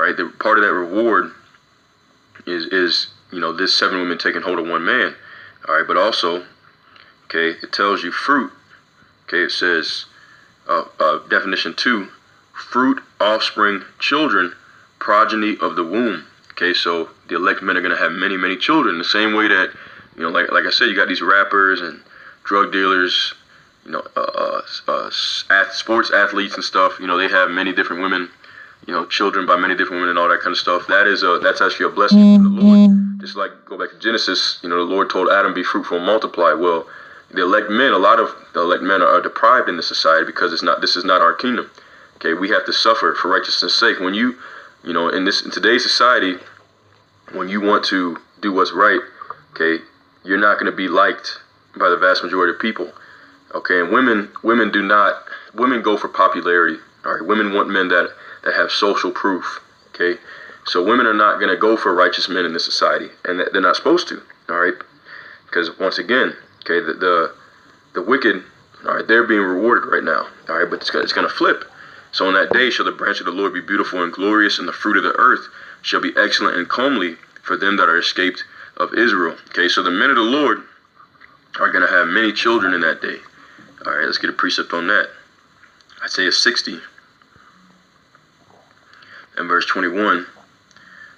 right? The part of that reward is this 7 women taking hold of 1 man. All right, but also, okay, it tells you fruit. Okay, it says definition 2, fruit, offspring, children, progeny of the womb. Okay, so the elect men are going to have many, many children. The same way that, like I said, you got these rappers and drug dealers, sports athletes and stuff. They have many different women, children by many different women and all that kind of stuff. That's actually a blessing from the Lord. Just like go back to Genesis, the Lord told Adam, be fruitful and multiply. Well, the elect men, a lot of the elect men are deprived in this society because this is not our kingdom. Okay, we have to suffer for righteousness' sake. When in today's society, when you want to do what's right, okay, you're not going to be liked by the vast majority of people. Okay, and women go for popularity. All right, women want men that have social proof. Okay, so women are not going to go for righteous men in this society, and they're not supposed to. All right, because once again, okay, the wicked, all right, they're being rewarded right now. All right, but it's going to flip. So on that day shall the branch of the Lord be beautiful and glorious, and the fruit of the earth shall be excellent and comely for them that are escaped of Israel. Okay, so the men of the Lord are going to have many children in that day. All right, let's get a precept on that. Isaiah 60 and verse 21.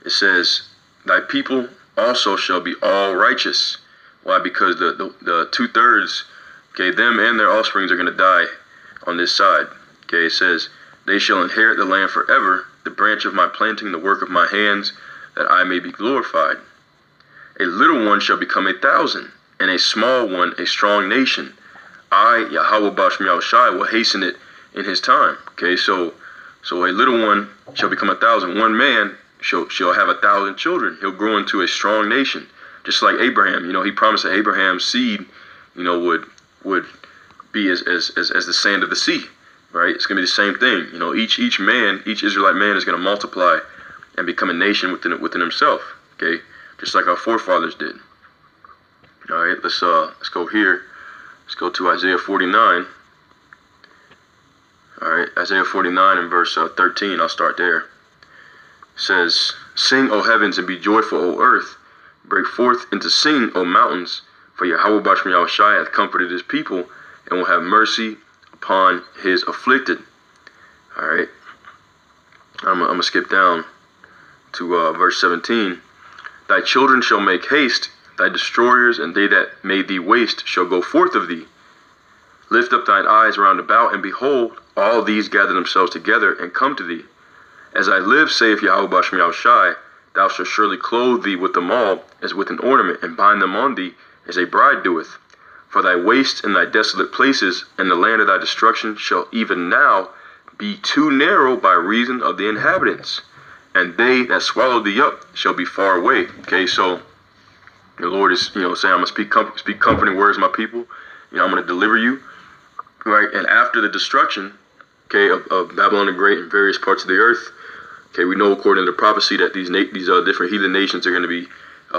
It says, thy people also shall be all righteous. Why? Because the 2/3, okay, them and their offsprings are going to die on this side. Okay, it says, they shall inherit the land forever, the branch of my planting, the work of my hands, that I may be glorified. A little one shall become 1,000, and a small one a strong nation. I, YawasapHopefulElect777, will hasten it in his time. Okay, so a little one shall become 1,000. One man shall have 1,000 children. He'll grow into a strong nation. Just like Abraham, he promised that Abraham's seed, would be as the sand of the sea. Right? It's going to be the same thing. Each Israelite man is going to multiply and become a nation within himself. Okay? Just like our forefathers did. All right, let's go here. Let's go to Isaiah 49. All right, Isaiah 49 and verse 13. I'll start there. It says, sing, O heavens, and be joyful, O earth. Break forth into sing, O mountains, for Yahweh hath comforted his people, and will have mercy upon his afflicted. All right, I'm gonna skip down to verse 17. Thy children shall make haste, thy destroyers and they that made thee waste shall go forth of thee. Lift up thine eyes round about, and behold, all these gather themselves together and come to thee. As I live, saith Yahweh, thou shalt surely clothe thee with them all as with an ornament, and bind them on thee as a bride doeth. For thy wastes and thy desolate places, and the land of thy destruction shall even now be too narrow by reason of the inhabitants, and they that swallow thee up shall be far away. Okay, so the Lord is, saying, I'm going to speak comforting words to my people. I'm going to deliver you. Right, and after the destruction, okay, of Babylon the Great and various parts of the earth, okay, we know according to the prophecy that these different heathen nations are going to be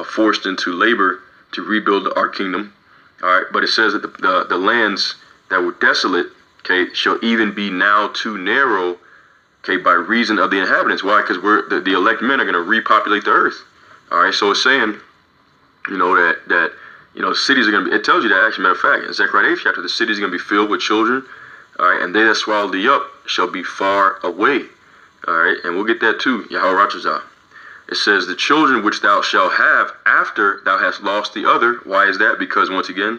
forced into labor to rebuild our kingdom. All right, but it says that the lands that were desolate, okay, shall even be now too narrow, okay, by reason of the inhabitants. Why? Because the elect men are going to repopulate the earth. All right, so it's saying, that cities are going to be, it tells you that, actually, matter of fact, in Zechariah 8th chapter, the cities are going to be filled with children, all right, and they that swallow thee up shall be far away, all right, and we'll get that too, Yahweh. It says, the children which thou shalt have after thou hast lost the other. Why is that? Because, once again,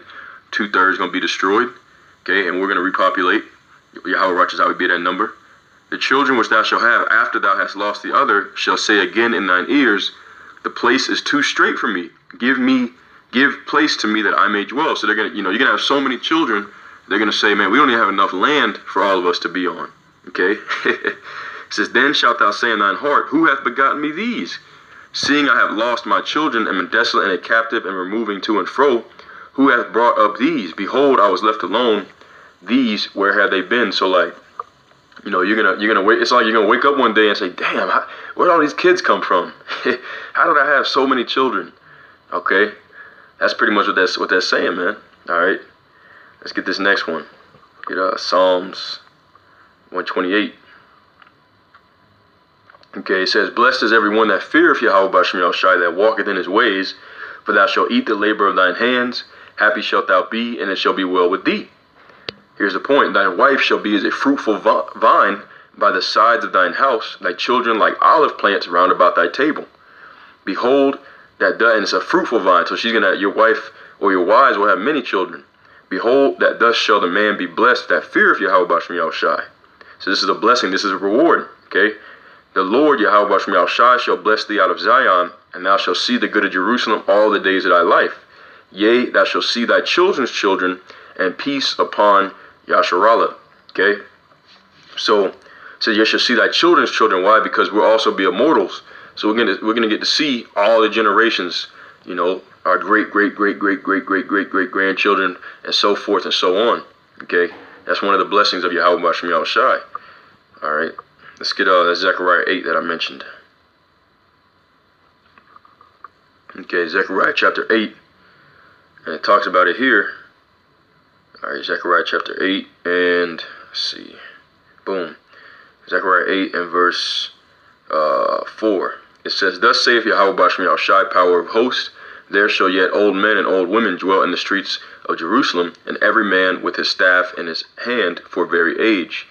2/3 going to be destroyed, okay, and we're going to repopulate. Yahweh would be that number. The children which thou shalt have after thou hast lost the other shall say again in thine ears, the place is too strait for me. Give place to me that I may dwell. So they're going to, you're going to have so many children, they're going to say, man, we don't even have enough land for all of us to be on. Okay? It says, then shalt thou say in thine heart, who hath begotten me these? Seeing I have lost my children, and am desolate and a captive, and removing to and fro, who hath brought up these? Behold, I was left alone. These, where have they been? So like, you're gonna wait. It's like you're gonna wake up one day and say, damn, where did all these kids come from? How did I have so many children? Okay, that's pretty much what that's saying, man. All right, let's get this next one. Get Psalms 128. Okay, it says, blessed is everyone that feareth Yahweh B'Shem Yahushai, that walketh in his ways, for thou shalt eat the labor of thine hands. Happy shalt thou be, and it shall be well with thee. Here's the point. Thine wife shall be as a fruitful vine by the sides of thine house, thy children like olive plants round about thy table. Behold, and it's a fruitful vine, so your wife or your wives will have many children. Behold, that thus shall the man be blessed that feareth Yahweh B'Shem Yahushai. So this is a blessing, this is a reward, okay? The Lord Yahweh B'Shem Yahushai shall bless thee out of Zion, and thou shalt see the good of Jerusalem all the days of thy life. Yea, thou shalt see thy children's children, and peace upon Yasharallah. Okay? So you shall see thy children's children. Why? Because we'll also be immortals. So we're gonna get to see all the generations, you know, our great grandchildren, and so forth and so on. Okay? That's one of the blessings of Yahweh B'Shem Yahushai. Alright. Let's get that's Zechariah 8 that I mentioned. Okay, Zechariah chapter 8. And it talks about it here. Alright, Zechariah chapter 8 and let's see. Boom. Zechariah 8 and verse 4. It says, thus saith Yahweh B'Shem Yahushai, power of hosts, there shall yet old men and old women dwell in the streets of Jerusalem, and every man with his staff in his hand for very age.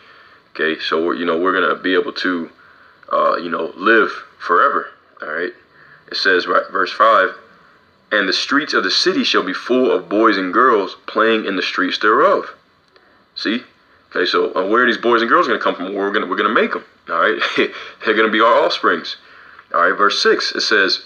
Okay, so we're gonna be able to live forever. Alright. It says, right, verse 5, and the streets of the city shall be full of boys and girls playing in the streets thereof. See? Okay, so where are these boys and girls going to come from? We're gonna make them. All right, they're going to be our offsprings. All right, verse 6. It says,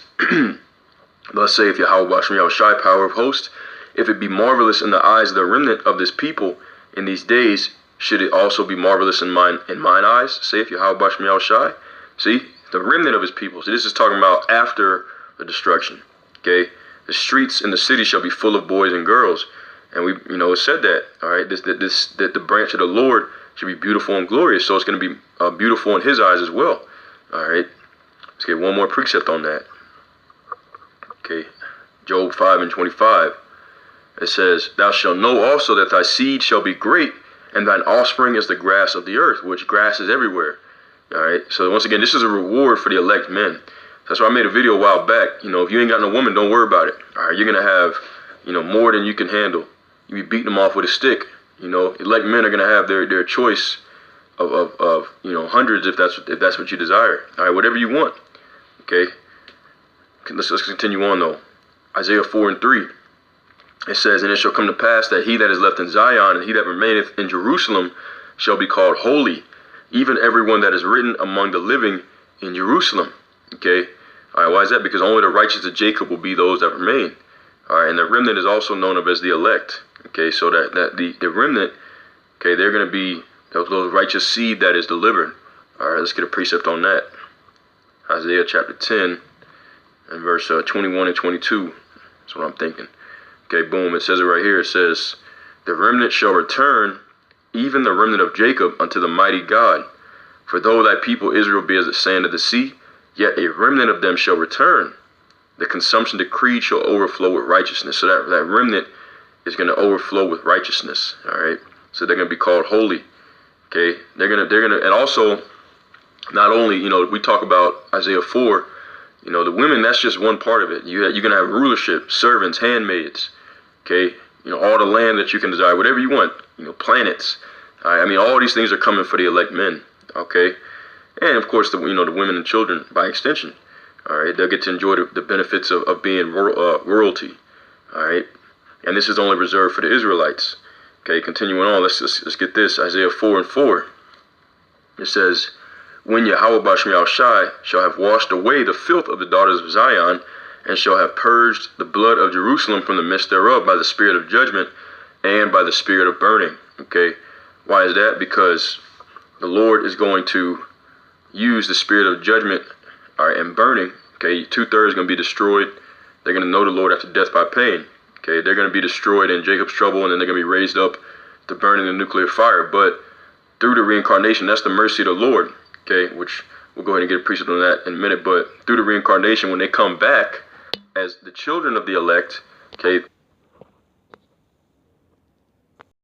thus saith Yahweh B'Shem Yahushai, power of hosts, if it be marvelous in the eyes of the remnant of this people in these days, should it also be marvelous in mine eyes? Saith Yahweh B'Shem Yahushai. See, the remnant of his people. So this is talking about after the destruction. Okay. The streets in the city shall be full of boys and girls, and it said that. All right, that the branch of the Lord should be beautiful and glorious. So it's going to be beautiful in His eyes as well. All right, let's get one more precept on that. Okay, Job 5 and 25. It says, "Thou shalt know also that thy seed shall be great, and thine offspring is the grass of the earth," which grass is everywhere. All right, so once again, this is a reward for the elect men. That's why I made a video a while back. If you ain't got no woman, don't worry about it. All right, you're going to have, more than you can handle. You be beating them off with a stick. Elect men are going to have their choice of hundreds if that's what you desire. All right, whatever you want. Okay. Let's continue on, though. Isaiah 4 and 3. It says, and it shall come to pass that he that is left in Zion and he that remaineth in Jerusalem shall be called holy, even everyone that is written among the living in Jerusalem. Okay, all right, why is that? Because only the righteous of Jacob will be those that remain. All right, and the remnant is also known of as the elect. Okay, so that the remnant, okay, they're going to be those righteous seed that is delivered. All right, let's get a precept on that. Isaiah chapter 10 and verse 21 and 22. That's what I'm thinking. Okay, boom, it says it right here. It says, the remnant shall return, even the remnant of Jacob, unto the mighty God. For though thy people Israel be as the sand of the sea, yet a remnant of them shall return. The consumption decreed shall overflow with righteousness. So that remnant is going to overflow with righteousness. All right. So they're going to be called holy. Okay. They're gonna, and also, not only, we talk about Isaiah 4, the women, that's just one part of it. You're going to have rulership, servants, handmaids. Okay. All the land that you can desire, whatever you want, planets. All right. I mean, all these things are coming for the elect men. Okay. And of course, the women and children by extension. All right, they'll get to enjoy the benefits of being royalty. All right, and this is only reserved for the Israelites. Okay, continuing on, let's get this. Isaiah 4 and 4. It says, when Yahweh B'Shem Yahushai shall have washed away the filth of the daughters of Zion, and shall have purged the blood of Jerusalem from the midst thereof by the spirit of judgment and by the spirit of burning. Okay, why is that? Because the Lord is going to use the spirit of judgment, all right, and burning. Okay, 2/3 going to be destroyed. They're going to know the Lord after death by pain. Okay, they're going to be destroyed in Jacob's trouble, and then they're going to be raised up to burn in the nuclear fire. But through the reincarnation, that's the mercy of the Lord. Okay, which we'll go ahead and get a precept on that in a minute. But through the reincarnation, when they come back as the children of the elect, okay,